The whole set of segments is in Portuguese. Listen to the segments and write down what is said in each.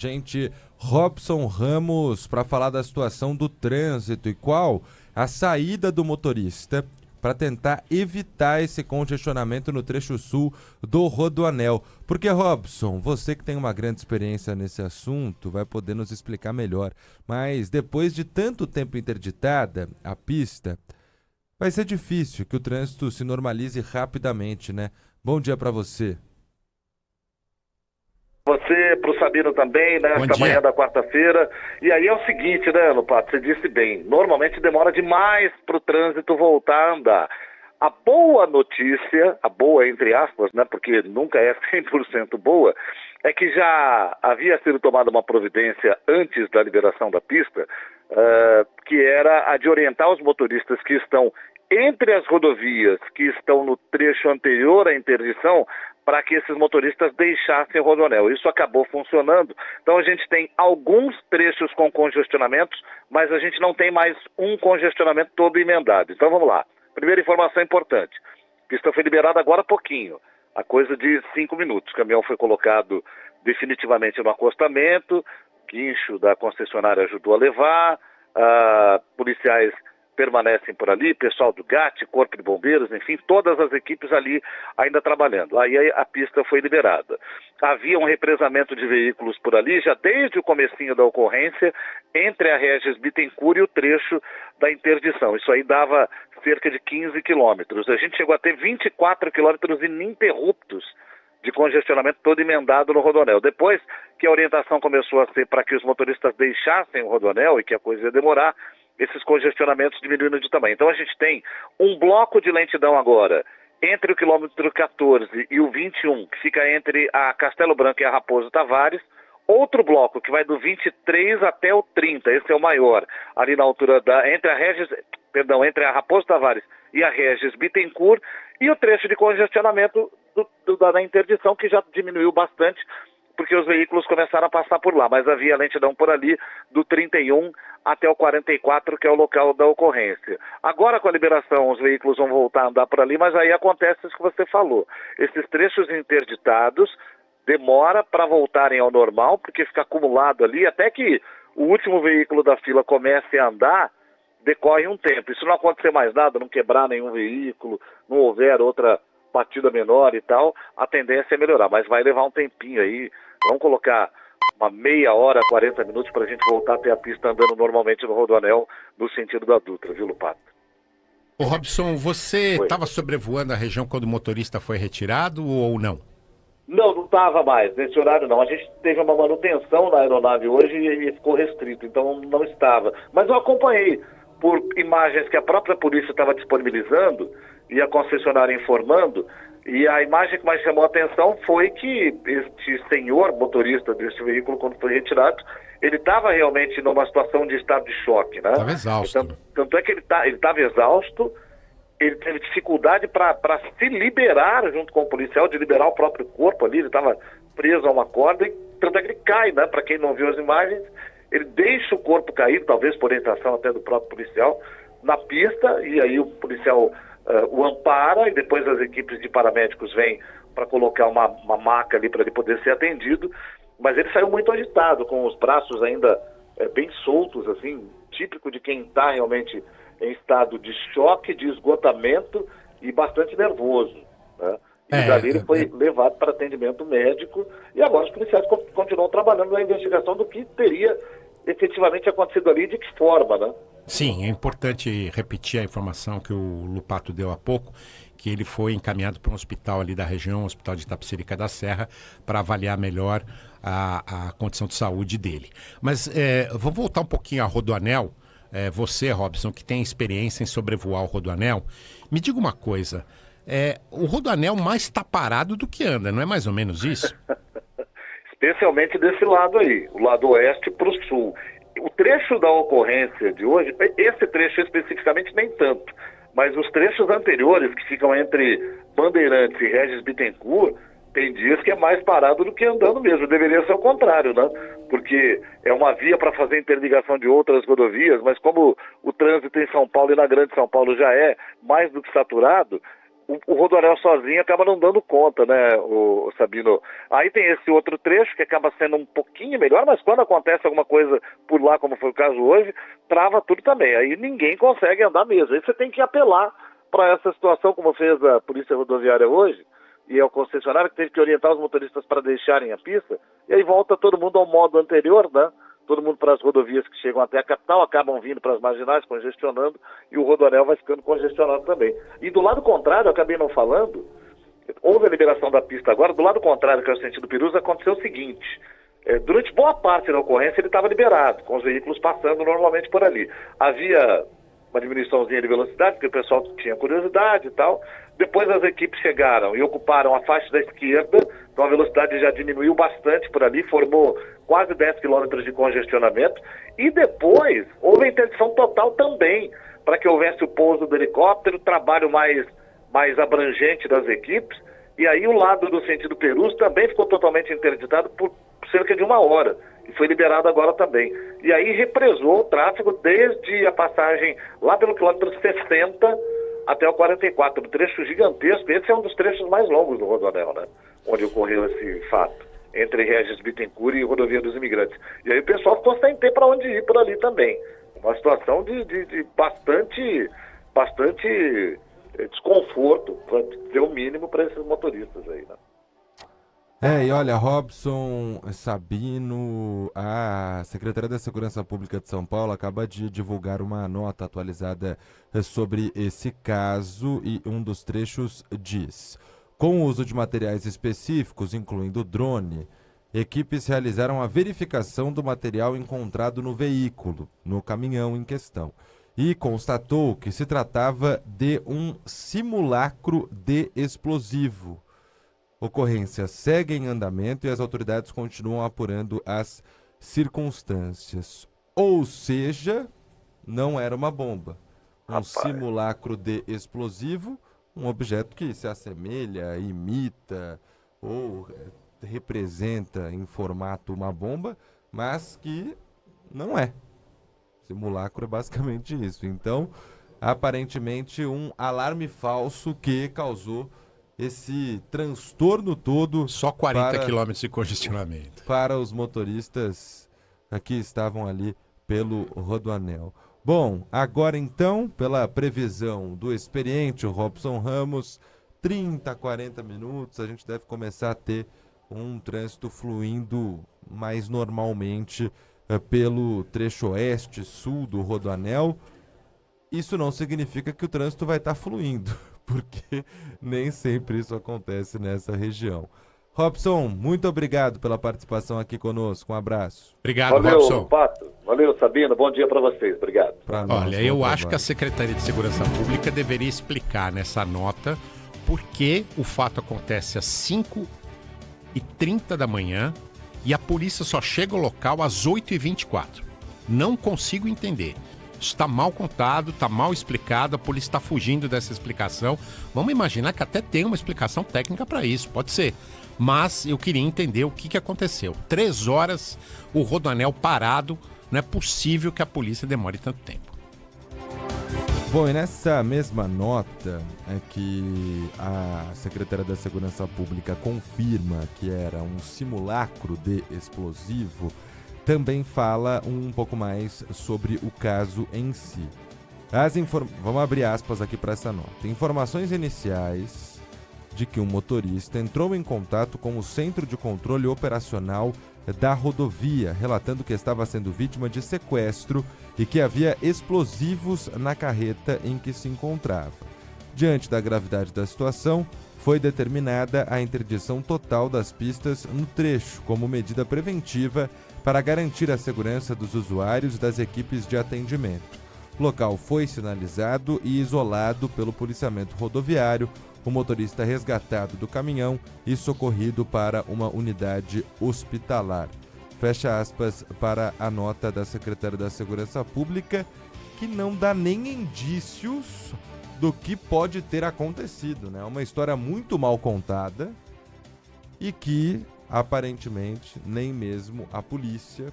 Gente, Robson Ramos, para falar da situação do trânsito e qual a saída do motorista para tentar evitar esse congestionamento no trecho sul do Rodoanel. Porque, Robson, você que tem uma grande experiência nesse assunto, vai poder nos explicar melhor. Mas depois de tanto tempo interditada, a pista, vai ser difícil que o trânsito se normalize rapidamente, né? Bom dia para você. Você, para o Sabino também, nesta manhã da quarta-feira. E aí é o seguinte, né, Lupato, você disse bem, normalmente demora demais para o trânsito voltar a andar. A boa notícia, a boa entre aspas, né, porque nunca é 100% boa, é que já havia sido tomada uma providência antes da liberação da pista, que era a de orientar os motoristas que estão entre as rodovias que estão no trecho anterior à interdição, para que esses motoristas deixassem o Rodoanel. Isso acabou funcionando. Então a gente tem alguns trechos com congestionamentos, mas a gente não tem mais um congestionamento todo emendado. Então vamos lá. Primeira informação importante. A pista foi liberada agora há pouquinho, a coisa de 5 minutos. O caminhão foi colocado definitivamente no acostamento, guincho da concessionária ajudou a levar, policiais permanecem por ali, pessoal do GAT, Corpo de Bombeiros, enfim, todas as equipes ali ainda trabalhando. Aí a pista foi liberada. Havia um represamento de veículos por ali, já desde o comecinho da ocorrência, entre a Regis Bittencourt e o trecho da interdição. Isso aí dava cerca de 15 quilômetros. A gente chegou a ter 24 quilômetros ininterruptos de congestionamento todo emendado no Rodoanel. Depois que a orientação começou a ser para que os motoristas deixassem o Rodoanel e que a coisa ia demorar, esses congestionamentos diminuindo de tamanho. Então a gente tem um bloco de lentidão agora entre o quilômetro 14 e o 21, que fica entre a Castelo Branco e a Raposo Tavares. Outro bloco que vai do 23 até o 30, esse é o maior, ali na altura entre a Raposo Tavares e a Regis Bittencourt, e o trecho de congestionamento da interdição, que já diminuiu bastante, porque os veículos começaram a passar por lá, mas havia lentidão por ali do 31 até o 44, que é o local da ocorrência. Agora, com a liberação, os veículos vão voltar a andar por ali, mas aí acontece isso que você falou. Esses trechos interditados demora para voltarem ao normal, porque fica acumulado ali, até que o último veículo da fila comece a andar, decorre um tempo. E se não acontecer mais nada, não quebrar nenhum veículo, não houver outra batida menor e tal, a tendência é melhorar, mas vai levar um tempinho aí. Vamos colocar uma meia hora, 40 minutos para a gente voltar a ter a pista andando normalmente no Rodoanel, no sentido da Dutra, viu, Lupato? Ô Robson, você estava sobrevoando a região quando o motorista foi retirado ou não? Não estava mais, nesse horário não. A gente teve uma manutenção na aeronave hoje e ficou restrito, então não estava. Mas eu acompanhei por imagens que a própria polícia estava disponibilizando e a concessionária informando, e a imagem que mais chamou a atenção foi que este senhor motorista desse veículo, quando foi retirado, ele estava realmente numa situação de estado de choque, né? Estava exausto. Tanto é que ele estava exausto, ele teve dificuldade para se liberar junto com o policial, de liberar o próprio corpo ali, ele estava preso a uma corda, e tanto é que ele cai, né? Para quem não viu as imagens, ele deixa o corpo cair, talvez por orientação até do próprio policial, na pista, e aí o policial o ampara, e depois as equipes de paramédicos vêm para colocar uma maca ali para ele poder ser atendido, mas ele saiu muito agitado, com os braços ainda bem soltos, assim, típico de quem está realmente em estado de choque, de esgotamento e bastante nervoso, né? E dali ele foi levado para atendimento médico, e agora os policiais continuam trabalhando na investigação do que teria efetivamente acontecido ali e de que forma, né? Sim, é importante repetir a informação que o Lupato deu há pouco, que ele foi encaminhado para um hospital ali da região, um hospital de Itapecerica da Serra, para avaliar melhor a condição de saúde dele. Mas vou voltar um pouquinho a Rodoanel. Você, Robson, que tem experiência em sobrevoar o Rodoanel, me diga uma coisa, o Rodoanel mais está parado do que anda, não é mais ou menos isso? Especialmente desse lado aí, o lado oeste para o sul. O trecho da ocorrência de hoje, esse trecho especificamente nem tanto, mas os trechos anteriores que ficam entre Bandeirantes e Regis Bittencourt, tem dias que é mais parado do que andando mesmo. Deveria ser o contrário, né? Porque é uma via para fazer interligação de outras rodovias, mas como o trânsito em São Paulo e na Grande São Paulo já é mais do que saturado, o Rodoanel sozinho acaba não dando conta, né, o Sabino? Aí tem esse outro trecho que acaba sendo um pouquinho melhor, mas quando acontece alguma coisa por lá, como foi o caso hoje, trava tudo também. Aí ninguém consegue andar mesmo. Aí você tem que apelar para essa situação, como fez a Polícia Rodoviária hoje, e é o concessionário que teve que orientar os motoristas para deixarem a pista, e aí volta todo mundo ao modo anterior, né? Todo mundo para as rodovias que chegam até a capital, acabam vindo para as marginais, congestionando, e o Rodoanel vai ficando congestionado também. E do lado contrário, eu acabei não falando, houve a liberação da pista agora, do lado contrário, que é o sentido Perus, aconteceu o seguinte: durante boa parte da ocorrência ele estava liberado, com os veículos passando normalmente por ali. Havia uma diminuiçãozinha de velocidade, porque o pessoal tinha curiosidade e tal. Depois as equipes chegaram e ocuparam a faixa da esquerda, então a velocidade já diminuiu bastante por ali, formou quase 10 quilômetros de congestionamento. E depois houve a interdição total também, para que houvesse o pouso do helicóptero, trabalho mais abrangente das equipes. E aí o lado do sentido Perus também ficou totalmente interditado por cerca de 1 hora. E foi liberado agora também. E aí represou o tráfego desde a passagem lá pelo quilômetro 60 até o 44, um trecho gigantesco. Esse é um dos trechos mais longos do Rodoanel, né? Onde ocorreu esse fato, entre Regis Bittencourt e Rodovia dos Imigrantes. E aí o pessoal ficou sem ter para onde ir por ali também. Uma situação de bastante desconforto, para dizer o mínimo, para esses motoristas aí, né? E olha, Robson Sabino, a Secretaria da Segurança Pública de São Paulo acaba de divulgar uma nota atualizada sobre esse caso e um dos trechos diz: com o uso de materiais específicos, incluindo drone, equipes realizaram a verificação do material encontrado no veículo, no caminhão em questão, e constatou que se tratava de um simulacro de explosivo. Ocorrência segue em andamento e as autoridades continuam apurando as circunstâncias. Ou seja, não era uma bomba. Um simulacro de explosivo, um objeto que se assemelha, imita ou representa em formato uma bomba, mas que não é. Simulacro é basicamente isso. Então, aparentemente, um alarme falso que causou esse transtorno todo. Só 40 quilômetros de congestionamento. Para os motoristas que estavam ali pelo Rodoanel. Bom, agora então, pela previsão do experiente Robson Ramos, 30, 40 minutos, a gente deve começar a ter um trânsito fluindo mais normalmente pelo trecho oeste-sul do Rodoanel. Isso não significa que o trânsito vai estar fluindo, porque nem sempre isso acontece nessa região. Robson, muito obrigado pela participação aqui conosco. Um abraço. Obrigado, Valeu, Robson. Pato. Valeu, Sabino. Bom dia para vocês. Obrigado. Olha, eu acho que a Secretaria de Segurança Pública deveria explicar nessa nota por que o fato acontece às 5h30 da manhã e a polícia só chega ao local às 8h24. Não consigo entender. Isso está mal contado, está mal explicado, a polícia está fugindo dessa explicação. Vamos imaginar que até tem uma explicação técnica para isso, pode ser. Mas eu queria entender o que aconteceu. 3 horas, o Rodoanel parado, não é possível que a polícia demore tanto tempo. Bom, e nessa mesma nota é que a Secretaria da Segurança Pública confirma que era um simulacro de explosivo, também fala um pouco mais sobre o caso em si. Vamos abrir aspas aqui para essa nota. Informações iniciais de que um motorista entrou em contato com o Centro de Controle Operacional da rodovia, relatando que estava sendo vítima de sequestro e que havia explosivos na carreta em que se encontrava. Diante da gravidade da situação, foi determinada a interdição total das pistas no trecho, como medida preventiva para garantir a segurança dos usuários e das equipes de atendimento. O local foi sinalizado e isolado pelo policiamento rodoviário, o motorista resgatado do caminhão e socorrido para uma unidade hospitalar. Fecha aspas para a nota da Secretaria da Segurança Pública, que não dá nem indícios do que pode ter acontecido, né? É uma história muito mal contada e que, aparentemente, nem mesmo a polícia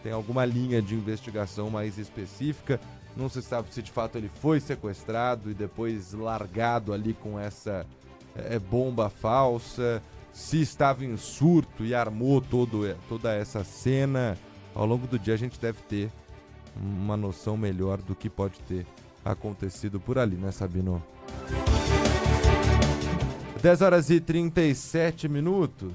tem alguma linha de investigação mais específica. Não se sabe se de fato ele foi sequestrado e depois largado ali com essa bomba falsa, se estava em surto e armou toda essa cena. Ao longo do dia a gente deve ter uma noção melhor do que pode ter acontecido por ali, né, Sabino? 10 horas e 37 minutos.